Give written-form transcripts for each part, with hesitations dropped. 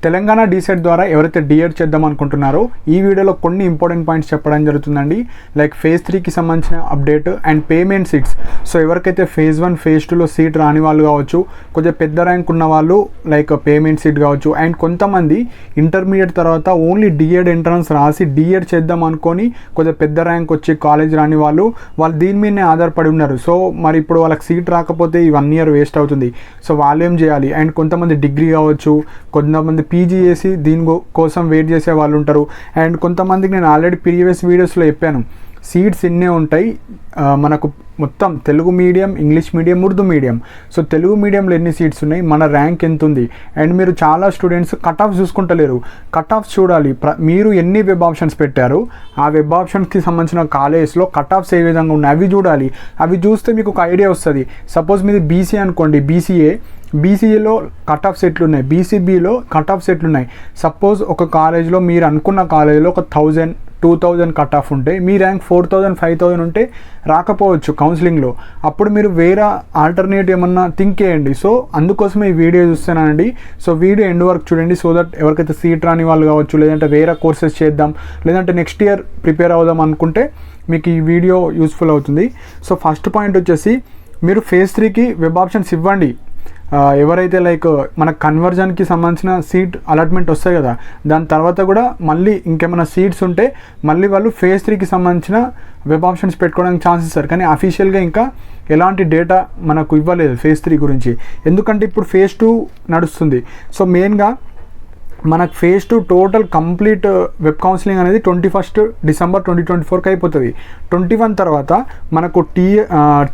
Telangana DEECET ద్వారా ఎవరైతే D.Ed చేద్దాం అనుకుంటున్నారో ఈ వీడియోలో కొన్ని ఇంపార్టెంట్ పాయింట్స్ చెప్పడం జరుగుతుందండి. లైక్ ఫేజ్ 3కి సంబంధించిన update and payment seats. So ఎవరికైతే ఫేజ్ 1 ఫేజ్ 2లో సీట్ రాని వాళ్ళు కావచ్చు, కొంచెం పెద్ద ర్యాంక్ ఉన్న వాళ్ళు లైక్ పేమెంట్ సీట్ కావచ్చు, అండ్ కొంతమంది ఇంటర్మీడియట్ తర్వాత ఓన్లీ డిఎడ్ ఎంట్రన్స్ రాసి డిఎడ్ చేద్దాం అనుకొని కొంచెం పెద్ద ర్యాంక్ వచ్చి కాలేజ్ రాని వాళ్ళు దీని మీదనే ఆధారపడి ఉన్నారు. సో మరి ఇప్పుడు వాళ్ళకి సీట్ రాకపోతే ఈ 1 ఇయర్ వేస్ట్ అవుతుంది. సో వాళ్ళు ఏం చేయాలి? అండ్ కొంతమంది డిగ్రీ కావచ్చు, కొంతమంది పీజీ చేసి దీని కోసం వెయిట్ చేసే వాళ్ళు ఉంటారు. అండ్ కొంతమందికి నేను ఆల్రెడీ ప్రీవియస్ వీడియోస్లో చెప్పాను, సీట్స్ ఎన్నే ఉంటాయి మనకు మొత్తం Telugu medium, English medium, Urdu medium. So Telugu మీడియంలో ఎన్ని సీట్స్ ఉన్నాయి, మన ర్యాంక్ ఎంత ఉంది, అండ్ మీరు చాలా స్టూడెంట్స్ కట్ ఆఫ్ చూసుకుంటలేరు. కట్ ఆఫ్స్ చూడాలి. మీరు ఎన్ని వెబ్ ఆప్షన్స్ పెట్టారు, ఆ వెబ్ ఆప్షన్స్కి సంబంధించిన కాలేజెస్లో కట్ ఆఫ్స్ ఏ విధంగా ఉన్నాయి అవి చూడాలి. అవి చూస్తే మీకు ఒక ఐడియా వస్తుంది. సపోజ్ మీది బీసీ అనుకోండి, బీసీఏలో కట్ ఆఫ్స్ ఎట్లున్నాయి, బీసీబీలో కట్ ఆఫ్స్ ఎట్లున్నాయి. సపోజ్ ఒక కాలేజ్లో మీరు అనుకున్న కాలేజ్లో ఒక 1000-2000 కట్ ఆఫ్ ఉంటే మీ ర్యాంక్ 4000-5000 ఉంటే రాకపోవచ్చు కౌన్సిలింగ్లో. అప్పుడు మీరు వేరే ఆల్టర్నేటివ్ ఏమన్నా థింక్ చేయండి. సో అందుకోసమే ఈ వీడియో చూస్తున్నానండి. సో వీడియో ఎండ్ వరకు చూడండి. సో దట్ ఎవరికైతే సీట్ రాని వాళ్ళు కావచ్చు, లేదంటే వేరే కోర్సెస్ చేద్దాం, లేదంటే నెక్స్ట్ ఇయర్ ప్రిపేర్ అవుదాం అనుకుంటే మీకు ఈ వీడియో యూస్ఫుల్ అవుతుంది. సో ఫస్ట్ పాయింట్ వచ్చేసి, మీరు ఫేజ్ 3కి వెబ్ ఆప్షన్స్ ఇవ్వండి. ఎవరైతే లైక్ మన కన్వర్జన్కి సంబంధించిన సీట్ అలాట్మెంట్ వస్తాయి కదా, దాని తర్వాత కూడా మళ్ళీ ఇంకేమైనా సీట్స్ ఉంటే మళ్ళీ వాళ్ళు ఫేజ్ 3కి సంబంధించిన వెబ్ ఆప్షన్స్ పెట్టుకోవడానికి ఛాన్స్ ఇస్తారు. కానీ అఫీషియల్గా ఇంకా ఎలాంటి డేటా మనకు ఇవ్వలేదు ఫేజ్ 3 గురించి. ఎందుకంటే ఇప్పుడు ఫేజ్ 2 నడుస్తుంది. సో మెయిన్గా మనకు phase 2 total complete web counselling అనేది 21 డిసెంబర్ 2024కి అయిపోతుంది. 21 తర్వాత మనకు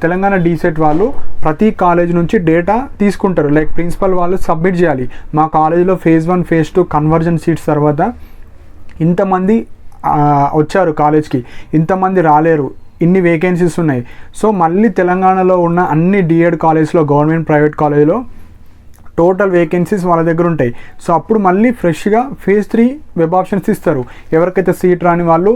తెలంగాణ డీసెట్ వాళ్ళు ప్రతి కాలేజ్ నుంచి డేటా తీసుకుంటారు. లైక్ ప్రిన్సిపల్ వాళ్ళు సబ్మిట్ చేయాలి, మా కాలేజీలో ఫేజ్ 1 ఫేజ్ 2 కన్వర్జన్ సీట్స్ తర్వాత ఇంతమంది వచ్చారు కాలేజ్కి, ఇంతమంది రాలేరు, ఇన్ని వేకెన్సీస్ ఉన్నాయి. సో మళ్ళీ తెలంగాణలో ఉన్న అన్ని డిఎడ్ కాలేజ్లో, గవర్నమెంట్ ప్రైవేట్ కాలేజ్లో టోటల్ వేకెన్సీస్ వాళ్ళ దగ్గర ఉంటాయి. సో అప్పుడు మళ్ళీ ఫ్రెష్గా ఫేజ్ 3 వెబ్ ఆప్షన్స్ ఇస్తారు ఎవరికైతే సీట్ రాని వాళ్ళు.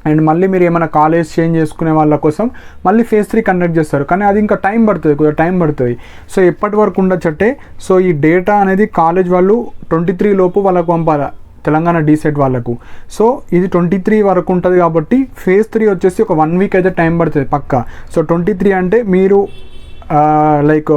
అండ్ మళ్ళీ మీరు ఏమైనా కాలేజ్ చేంజ్ చేసుకునే వాళ్ళ కోసం మళ్ళీ ఫేజ్ 3 కండక్ట్ చేస్తారు. కానీ అది ఇంకా కొద్దిగా టైం పడుతుంది. సో ఎప్పటి వరకు ఉండొచ్చంటే, సో ఈ డేటా అనేది కాలేజ్ వాళ్ళు 23 లోపు వాళ్ళకు పంపాలి, తెలంగాణ డీసెట్ వాళ్ళకు. సో ఇది 23 వరకు ఉంటుంది కాబట్టి ఫేజ్ 3 వచ్చేసి ఒక 1 వీక్ అయితే టైం పడుతుంది పక్కా. సో 23 అంటే మీరు లైక్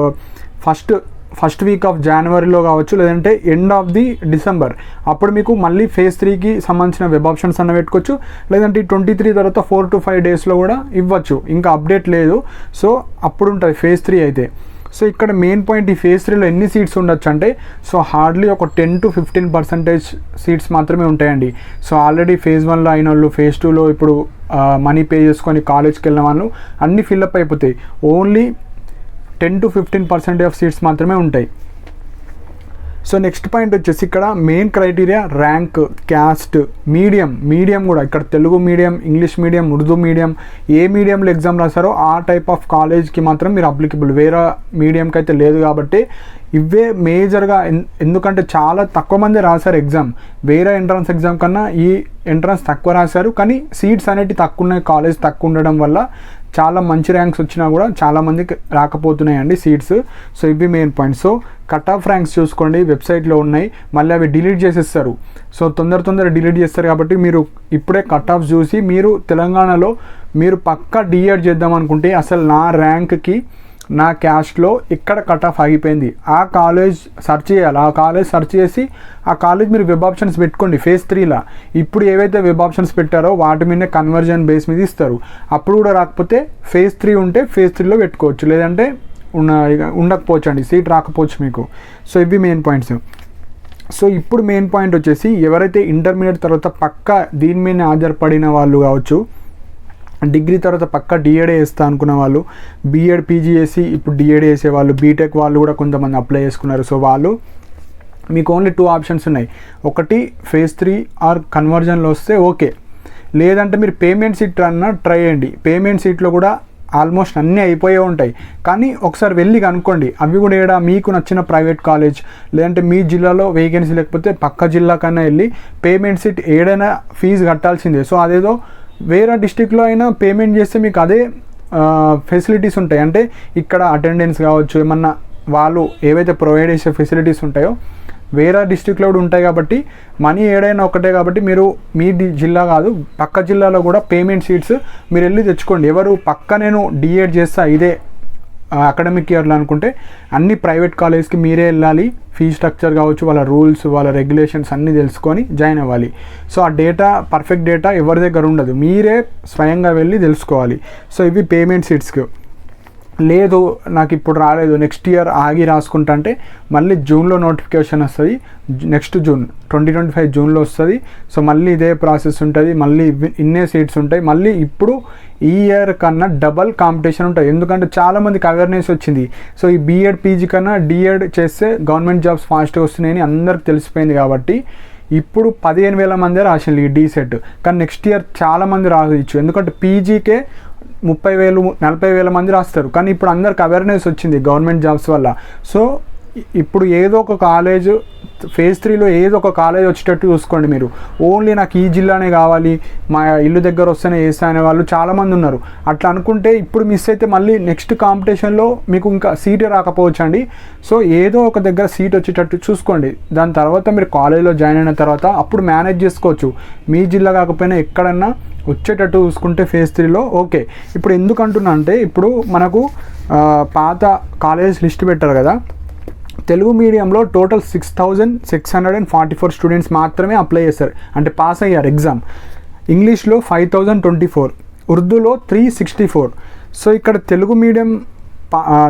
ఫస్ట్ వీక్ ఆఫ్ జనవరిలో కావచ్చు, లేదంటే ఎండ్ ఆఫ్ ది డిసెంబర్, అప్పుడు మీకు మళ్ళీ ఫేజ్ 3కి సంబంధించిన వెబ్ ఆప్షన్స్ అన్న పెట్టుకోవచ్చు. లేదంటే 23 తర్వాత 4 to 5 డేస్లో కూడా ఇవ్వచ్చు. ఇంకా అప్డేట్ లేదు. సో అప్పుడు ఉంటుంది ఫేజ్ 3 అయితే. సో ఇక్కడ మెయిన్ పాయింట్, ఈ ఫేజ్ 3లో ఎన్ని సీట్స్ ఉండొచ్చు అంటే, సో హార్డ్లీ ఒక 10-15% సీట్స్ మాత్రమే ఉంటాయండి. సో ఆల్రెడీ ఫేజ్ 1లో అయిన వాళ్ళు ఫేజ్ 2లో ఇప్పుడు మనీ పే చేసుకొని కాలేజ్కి వెళ్ళిన వాళ్ళు అన్నీ ఫిల్అప్ అయిపోతాయి. ఓన్లీ 10-15% ఆఫ్ సీట్స్ మాత్రమే ఉంటాయి. సో నెక్స్ట్ పాయింట్ వచ్చేసి, ఇక్కడ main criteria rank, caste, medium కూడా. ఇక్కడ Telugu medium, English medium, Urdu medium, ఏ మీడియంలో ఎగ్జామ్ రాస్తారో ఆ టైప్ ఆఫ్ కాలేజ్కి మాత్రం మీరు అప్లికబుల్. వేరే మీడియంకి అయితే లేదు కాబట్టి ఇవే మేజర్గా. ఎందుకంటే చాలా తక్కువ మంది రాశారు ఎగ్జామ్. వేరే ఎంట్రన్స్ ఎగ్జామ్ కన్నా ఈ ఎంట్రన్స్ తక్కువ రాశారు, కానీ సీట్స్ అనేవి తక్కువ ఉన్నాయి. కాలేజ్ తక్కువ ఉండడం వల్ల చాలా మంచి ర్యాంక్స్ వచ్చినా కూడా చాలామందికి రాకపోతున్నాయండి సీట్స్. సో ఇవి main points. So cut off ranks చూసుకోండి, వెబ్సైట్లో ఉన్నాయి. మళ్ళీ అవి డిలీట్ చేసేస్తారు. సో తొందర డిలీట్ చేస్తారు కాబట్టి మీరు ఇప్పుడే కట్ ఆఫ్ చూసి, మీరు తెలంగాణలో మీరు పక్కా డిఎడ్ చేద్దాం అనుకుంటే, అసలు నా ర్యాంక్కి నా క్యాస్ట్లో ఇక్కడ కట్ ఆఫ్ ఆగిపోయింది, ఆ కాలేజ్ సెర్చ్ చేయాలి. ఆ కాలేజ్ సెర్చ్ చేసి ఆ కాలేజ్ మీరు వెబ్ ఆప్షన్స్ పెట్టుకోండి ఫేజ్ 3లా. ఇప్పుడు ఏవైతే వెబ్ ఆప్షన్స్ పెట్టారో వాటి మీదనే కన్వర్జన్ బేస్ మీద ఇస్తారు. అప్పుడు కూడా రాకపోతే ఫేజ్ 3 ఉంటే ఫేజ్ 3లో పెట్టుకోవచ్చు, లేదంటే ఉండకపోవచ్చు అండి, సీట్ రాకపోవచ్చు మీకు. సో ఇవి మెయిన్ పాయింట్స్. సో ఇప్పుడు మెయిన్ పాయింట్ వచ్చేసి, ఎవరైతే ఇంటర్మీడియట్ తర్వాత పక్కా దీని మీద ఆధారపడిన వాళ్ళు కావచ్చు, డిగ్రీ తర్వాత పక్కా డిఎడ్ వేస్తా అనుకున్న వాళ్ళు, బీఎడ్ పీజీ చేసి ఇప్పుడు డిఎడ్ వేసే వాళ్ళు, బీటెక్ వాళ్ళు కూడా కొంతమంది అప్లై చేసుకున్నారు. సో వాళ్ళు మీకు ఓన్లీ 2 ఆప్షన్స్ ఉన్నాయి. ఒకటి ఫేజ్ 3 ఆర్ కన్వర్జన్లో వస్తే ఓకే, లేదంటే మీరు పేమెంట్ సీట్ అన్నా ట్రై చేయండి. పేమెంట్ సీట్లో కూడా ఆల్మోస్ట్ అన్నీ అయిపోయే ఉంటాయి. కానీ ఒకసారి వెళ్ళి కనుక్కోండి, అవి కూడా ఏడా మీకు నచ్చిన ప్రైవేట్ కాలేజ్, లేదంటే మీ జిల్లాలో వేకెన్సీ లేకపోతే పక్క జిల్లా కన్నా వెళ్ళి పేమెంట్ సీట్ ఏడైనా ఫీజు కట్టాల్సిందే. సో అదేదో వేరే డిస్టిక్లో అయినా పేమెంట్ చేస్తే మీకు అదే ఫెసిలిటీస్ ఉంటాయి. అంటే ఇక్కడ అటెండెన్స్ కావచ్చు, ఏమన్నా వాళ్ళు ఏవైతే ప్రొవైడ్ చేసే ఫెసిలిటీస్ ఉంటాయో వేరే డిస్ట్రిక్ట్లో కూడా ఉంటాయి కాబట్టి మనీ ఏడైనా ఒకటే కాబట్టి మీరు మీ జిల్లా కాదు పక్క జిల్లాలో కూడా పేమెంట్ సీట్స్ మీరు వెళ్ళి తెచ్చుకోండి. ఎవరు పక్క నేను డిఎడ్ చేస్తా ఇదే అకాడమిక్ ఇయర్లో అనుకుంటే అన్ని ప్రైవేట్ కాలేజ్కి మీరే వెళ్ళాలి. ఫీ స్ట్రక్చర్ కావచ్చు, వాళ్ళ రూల్స్, వాళ్ళ రెగ్యులేషన్స్ అన్నీ తెలుసుకొని జాయిన్ అవ్వాలి. సో ఆ డేటా పర్ఫెక్ట్ డేటా ఎవరి దగ్గర ఉండదు, మీరే స్వయంగా వెళ్ళి తెలుసుకోవాలి. సో ఇవి పేమెంట్ సీట్స్కి. లేదు నాకు ఇప్పుడు రాలేదు, నెక్స్ట్ ఇయర్ ఆగి రాసుకుంటా అంటే మళ్ళీ జూన్లో నోటిఫికేషన్ వస్తుంది. నెక్స్ట్ జూన్ 2025 జూన్లో వస్తుంది. సో మళ్ళీ ఇదే ప్రాసెస్ ఉంటుంది, మళ్ళీ ఇన్నే సీట్స్ ఉంటాయి. మళ్ళీ ఇప్పుడు ఈ ఇయర్ కన్నా డబల్ కాంపిటీషన్ ఉంటుంది. ఎందుకంటే చాలామందికి అవేర్నెస్ వచ్చింది. సో ఈ బీఎడ్ పీజీ కన్నా డిఎడ్ చేస్తే గవర్నమెంట్ జాబ్స్ ఫాస్ట్గా వస్తున్నాయని అందరికి తెలిసిపోయింది. కాబట్టి ఇప్పుడు 15,000 మంది రాసింది ఈ డీసెట్. కానీ నెక్స్ట్ ఇయర్ చాలామంది రావచ్చు. ఎందుకంటే పీజీకే 30,000 40,000 మంది రాస్తారు. కానీ ఇప్పుడు అందరికి అవేర్నెస్ వచ్చింది గవర్నమెంట్ జాబ్స్ వల్ల. సో ఇప్పుడు ఏదో ఒక కాలేజ్ ఫేజ్ 3లో ఏదో ఒక కాలేజ్ వచ్చేటట్టు చూసుకోండి. మీరు ఓన్లీ నాకు ఈ జిల్లానే కావాలి, మా ఇల్లు దగ్గర వస్తేనే వేస్తా అనే వాళ్ళు చాలామంది ఉన్నారు. అట్లా అనుకుంటే ఇప్పుడు మిస్ అయితే మళ్ళీ నెక్స్ట్ కాంపిటీషన్లో మీకు ఇంకా సీటే రాకపోవచ్చు అండి. సో ఏదో ఒక దగ్గర సీట్ వచ్చేటట్టు చూసుకోండి. దాని తర్వాత మీరు కాలేజ్లో జాయిన్ అయిన తర్వాత అప్పుడు మేనేజ్ చేసుకోవచ్చు. మీ జిల్లా కాకపోయినా ఎక్కడన్నా వచ్చేటట్టు చూసుకుంటే ఫేజ్ 3లో ఓకే. ఇప్పుడు ఎందుకు అంటున్నా అంటే ఇప్పుడు మనకు పాత కాలేజ్ లిస్ట్ పెట్టారు కదా, తెలుగు మీడియంలో టోటల్ 6,644 స్టూడెంట్స్ మాత్రమే అప్లై చేస్తారు, అంటే పాస్ అయ్యారు ఎగ్జామ్. ఇంగ్లీష్లో 5,024, ఉర్దూలో 364. సో ఇక్కడ తెలుగు మీడియం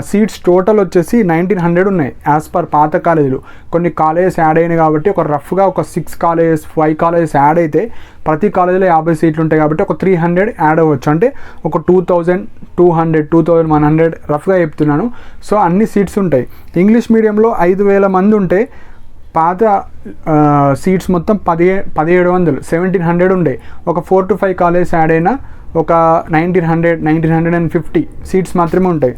సీట్స్ టోటల్ వచ్చేసి 1,900 ఉన్నాయి యాజ్ పర్ పాత కాలేజీలు. కొన్ని కాలేజెస్ యాడ్ అయినాయి కాబట్టి ఒక రఫ్గా ఒక 6 కాలేజెస్ 5 కాలేజెస్ యాడ్ అయితే ప్రతి కాలేజీలో 50 సీట్లు ఉంటాయి కాబట్టి ఒక 300 యాడ్ అవ్వచ్చు. అంటే ఒక 2,200 2,100 రఫ్గా చెప్తున్నాను. సో అన్ని సీట్స్ ఉంటాయి. ఇంగ్లీష్ మీడియంలో 5,000 మంది ఉంటే పాత సీట్స్ మొత్తం 1,700 1,700 ఉండే. ఒక 4 to 5 కాలేజెస్ యాడ్ అయినా ఒక 1,950 సీట్స్ మాత్రమే ఉంటాయి.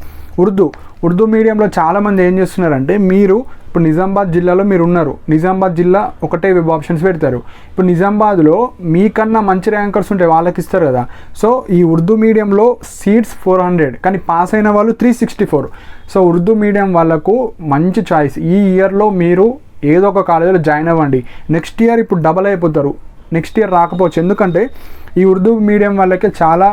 ఉర్దూ మీడియంలో చాలామంది ఏం చేస్తున్నారంటే, మీరు ఇప్పుడు నిజామాబాద్ జిల్లాలో మీరు ఉన్నారు, నిజామాబాద్ జిల్లా ఒకటే వెబ్ ఆప్షన్స్ పెడతారు. ఇప్పుడు నిజామాబాద్లో మీకన్నా మంచి ర్యాంకర్స్ ఉంటే వాళ్ళకి ఇస్తారు కదా. సో ఈ ఉర్దూ మీడియంలో సీట్స్ 400 కానీ పాస్ అయిన వాళ్ళు 364. సో ఉర్దూ మీడియం వాళ్ళకు మంచి చాయిస్. ఈ ఇయర్లో మీరు ఏదో ఒక కాలేజీలో జాయిన్ అవ్వండి. నెక్స్ట్ ఇయర్ ఇప్పుడు డబల్ అయిపోతారు, నెక్స్ట్ ఇయర్ రాకపోవచ్చు. ఎందుకంటే ఈ ఉర్దూ మీడియం వాళ్ళకి చాలా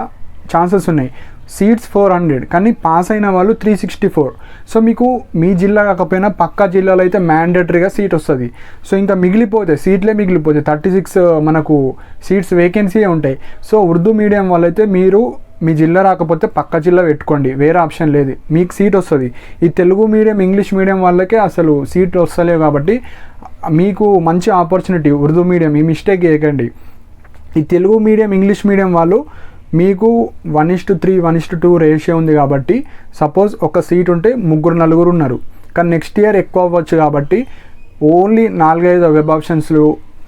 ఛాన్సెస్ ఉన్నాయి. సీట్స్ 400 కానీ పాస్ అయిన వాళ్ళు 364. సో మీకు మీ జిల్లా కాకపోయినా పక్క జిల్లాలో అయితే మ్యాండేటరీగా సీట్ వస్తుంది. సో ఇంకా మిగిలిపోతాయి, సీట్లే మిగిలిపోతాయి. 36 మనకు సీట్స్ వేకెన్సీయే ఉంటాయి. సో ఉర్దూ మీడియం వాళ్ళైతే మీరు మీ జిల్లా రాకపోతే పక్క జిల్లా పెట్టుకోండి, వేరే ఆప్షన్ లేదు, మీకు సీట్ వస్తుంది. ఈ తెలుగు మీడియం ఇంగ్లీష్ మీడియం వాళ్ళకే అసలు సీట్ వస్తలేవు కాబట్టి మీకు మంచి ఆపర్చునిటీ. ఉర్దూ మీడియం ఈ మిస్టేక్ చేయకండి. ఈ తెలుగు మీడియం ఇంగ్లీష్ మీడియం వాళ్ళు మీకు 1:3 1:2 రేషియో ఉంది కాబట్టి సపోజ్ ఒక సీట్ ఉంటే 3-4 ఉన్నారు. కానీ నెక్స్ట్ ఇయర్ ఎక్కువ అవ్వచ్చు కాబట్టి ఓన్లీ 4-5 వెబ్ ఆప్షన్స్లు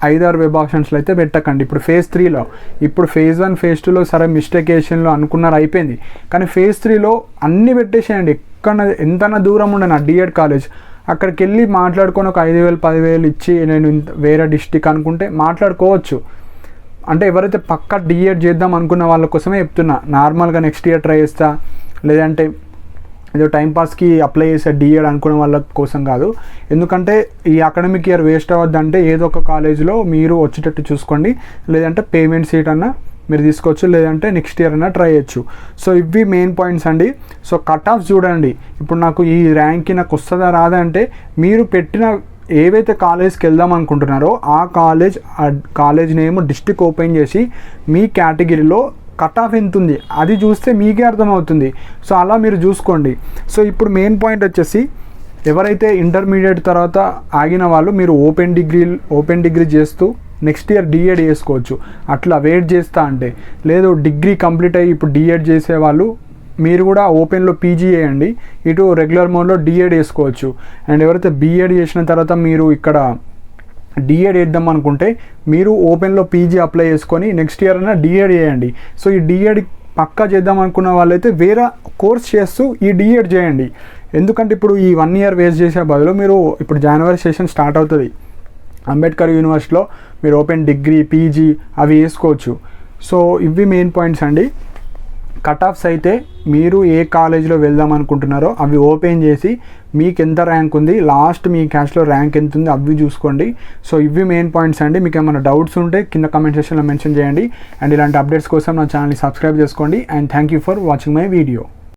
5-6 వెబ్ ఆప్షన్స్లో అయితే పెట్టకండి. ఇప్పుడు ఫేజ్ 3లో ఇప్పుడు ఫేజ్ 1 ఫేజ్ 2లో సరే మిస్టేకేషన్లో అనుకున్నారు అయిపోయింది. కానీ ఫేజ్ 3లో అన్నీ పెట్టేసేయండి. ఎక్కడ ఎంతైనా దూరం ఉండే నా డిఎడ్ కాలేజ్ అక్కడికి వెళ్ళి మాట్లాడుకొని ఒక 5,000 10,000 ఇచ్చి నేను వేరే డిస్టిక్ అనుకుంటే మాట్లాడుకోవచ్చు. అంటే ఎవరైతే పక్కా డిఎడ్ చేద్దాం అనుకున్న వాళ్ళ కోసమే చెప్తున్నా. నార్మల్గా నెక్స్ట్ ఇయర్ ట్రై చేస్తా లేదంటే ఏదో టైంపాస్కి అప్లై చేసే డిఎడ్ అనుకునే వాళ్ళ కోసం కాదు. ఎందుకంటే ఈ అకాడమిక్ ఇయర్ వేస్ట్ అవ్వద్దంటే ఏదో ఒక కాలేజ్లో మీరు వచ్చేటట్టు చూసుకోండి. లేదంటే పేమెంట్ సీట్ అన్నా మీరు తీసుకోవచ్చు, లేదంటే నెక్స్ట్ ఇయర్ అయినా ట్రై చేయొచ్చు. సో ఇవి మెయిన్ పాయింట్స్ అండి. సో కట్ ఆఫ్ చూడండి. ఇప్పుడు నాకు ఈ ర్యాంక్కి నాకు వస్తుందా రాదా అంటే మీరు పెట్టిన ఏవైతే కాలేజ్కి వెళ్దాం అనుకుంటున్నారో ఆ కాలేజ్ నేమ్ డిస్ట్రిక్ట్ ఓపెన్ చేసి మీ కేటగిరీలో కట్ ఆఫ్ ఎంత ఉంది అది చూస్తే మీకే అర్థమవుతుంది. సో అలా మీరు చూసుకోండి. సో ఇప్పుడు మెయిన్ పాయింట్ వచ్చేసి ఎవరైతే ఇంటర్మీడియట్ తర్వాత ఆగిన వాళ్ళు మీరు ఓపెన్ డిగ్రీ చేస్తూ నెక్స్ట్ ఇయర్ డిఎడ్ చేసుకోవచ్చు. అట్లా వెయిట్ చేస్తా అంటే లేదు, డిగ్రీ కంప్లీట్ అయ్యి ఇప్పుడు డిఎడ్ చేసేవాళ్ళు మీరు కూడా ఓపెన్లో పీజీ చేయండి, ఇటు రెగ్యులర్ మోడ్లో డిఎడ్ వేసుకోవచ్చు. అండ్ ఎవరైతే బీఎడ్ చేసిన తర్వాత మీరు ఇక్కడ డిఎడ్ వేద్దాం అనుకుంటే మీరు ఓపెన్లో పీజీ అప్లై చేసుకొని నెక్స్ట్ ఇయర్ అయినా డిఎడ్ చేయండి. సో ఈ డిఎడ్ పక్కా చేద్దాం అనుకున్న వాళ్ళైతే వేరే కోర్స్ చేస్తూ ఈ డిఎడ్ చేయండి. ఎందుకంటే ఇప్పుడు ఈ 1 ఇయర్ వేస్ట్ చేసే బదులు మీరు ఇప్పుడు జనవరి సెషన్ స్టార్ట్ అవుతుంది, అంబేద్కర్ యూనివర్సిటీలో మీరు ఓపెన్ డిగ్రీ పీజీ అవి వేసుకోవచ్చు. సో ఇవి మెయిన్ పాయింట్స్ అండి. కట్ ఆఫ్స్ అయితే మీరు ఏ కాలేజీలో వెళ్దాం అనుకుంటున్నారో అవి ఓపెన్ చేసి మీకు ఎంత ర్యాంక్ ఉంది, లాస్ట్ మీ క్యాష్లో ర్యాంక్ ఎంత ఉంది అవి చూసుకోండి. సో ఇవి మెయిన్ పాయింట్స్ అండి. మీకు ఏమైనా డౌట్స్ ఉంటే కింద కామెంట్ సెక్షన్లో మెన్షన్ చేయండి. అండ్ ఇలాంటి అప్డేట్స్ కోసం నా ఛానల్ని సబ్స్క్రైబ్ చేసుకోండి. And thank you for watching my video.